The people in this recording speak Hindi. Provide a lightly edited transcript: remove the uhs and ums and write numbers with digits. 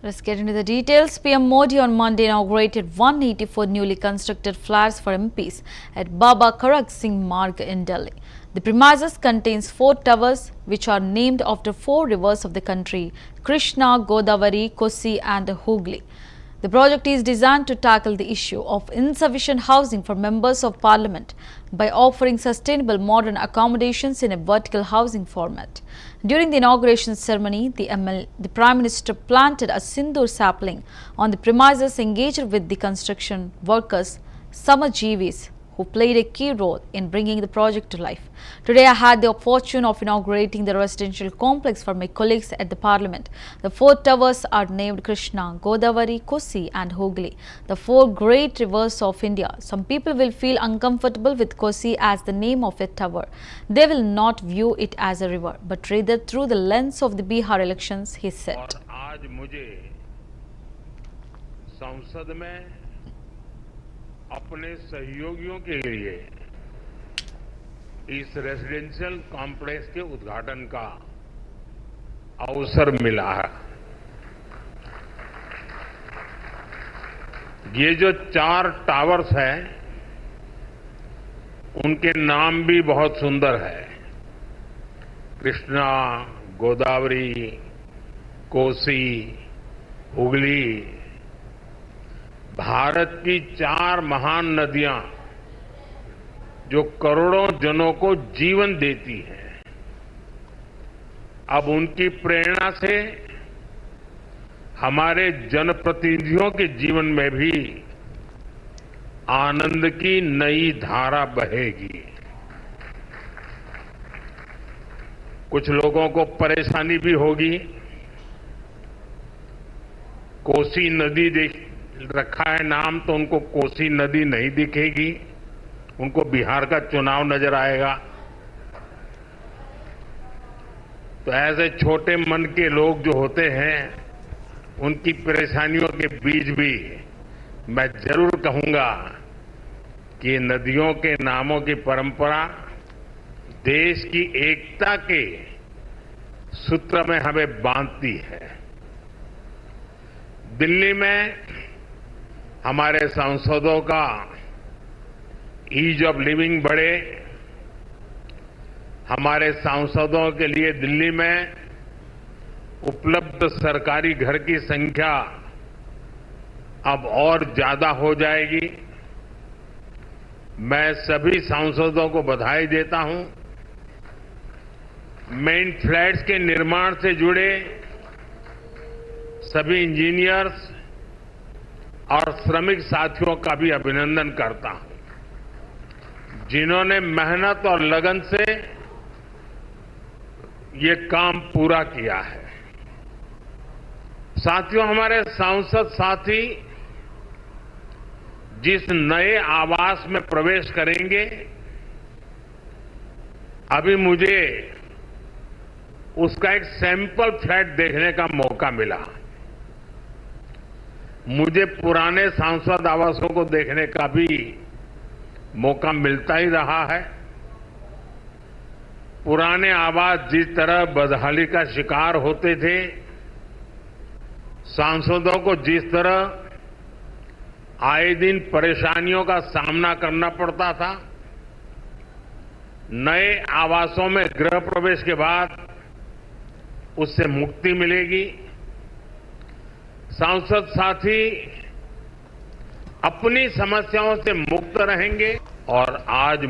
Let's get into the details. PM Modi on Monday inaugurated 184 newly constructed flats for MPs at Baba Kharak Singh Marg in Delhi. The premises contains 4 towers which are named after 4 rivers of the country: Krishna, Godavari, Kosi and Hooghly. The project is designed to tackle the issue of insufficient housing for members of parliament by offering sustainable modern accommodations in a vertical housing format. During the inauguration ceremony, the Prime Minister planted a sindoor sapling on the premises, engaged with the construction workers, Samajivis, who played a key role in bringing the project to life. Today, I had the fortune of inaugurating the residential complex for my colleagues at the Parliament. The 4 towers are named Krishna, Godavari, Kosi and Hooghly, the 4 great rivers of India. Some people will feel uncomfortable with Kosi as the name of a tower. They will not view it as a river, but rather through the lens of the Bihar elections, he said. और आज मुझे संसद में अपने सहयोगियों के लिए इस रेजिडेंशियल कॉम्प्लेक्स के उद्घाटन का अवसर मिला है। ये जो 4 टावर्स हैं, उनके नाम भी बहुत सुंदर है। कृष्णा, गोदावरी, कोसी, हुगली, भारत की 4 महान नदियां जो करोड़ों जनों को जीवन देती हैं, अब उनकी प्रेरणा से हमारे जनप्रतिनिधियों के जीवन में भी आनंद की नई धारा बहेगी। कुछ लोगों को परेशानी भी होगी। कोसी नदी देख रखा है नाम, तो उनको कोसी नदी नहीं दिखेगी, उनको बिहार का चुनाव नजर आएगा। तो ऐसे छोटे मन के लोग जो होते हैं, उनकी परेशानियों के बीच भी मैं जरूर कहूंगा कि नदियों के नामों की परंपरा देश की एकता के सूत्र में हमें बांधती है। दिल्ली में हमारे सांसदों का ईज ऑफ लिविंग बढ़े, हमारे सांसदों के लिए दिल्ली में उपलब्ध सरकारी घर की संख्या अब और ज्यादा हो जाएगी। मैं सभी सांसदों को बधाई देता हूं। मैं इन फ्लैट्स के निर्माण से जुड़े सभी इंजीनियर्स और श्रमिक साथियों का भी अभिनंदन करता हूं, जिन्होंने मेहनत और लगन से ये काम पूरा किया है। साथियों, हमारे सांसद साथी जिस नए आवास में प्रवेश करेंगे, अभी मुझे उसका एक सैंपल फ्लैट देखने का मौका मिला। मुझे पुराने सांसद आवासों को देखने का भी मौका मिलता ही रहा है। पुराने आवास जिस तरह बदहाली का शिकार होते थे, सांसदों को जिस तरह आए दिन परेशानियों का सामना करना पड़ता था, नए आवासों में गृह प्रवेश के बाद उससे मुक्ति मिलेगी। सांसद साथी अपनी समस्याओं से मुक्त रहेंगे और आज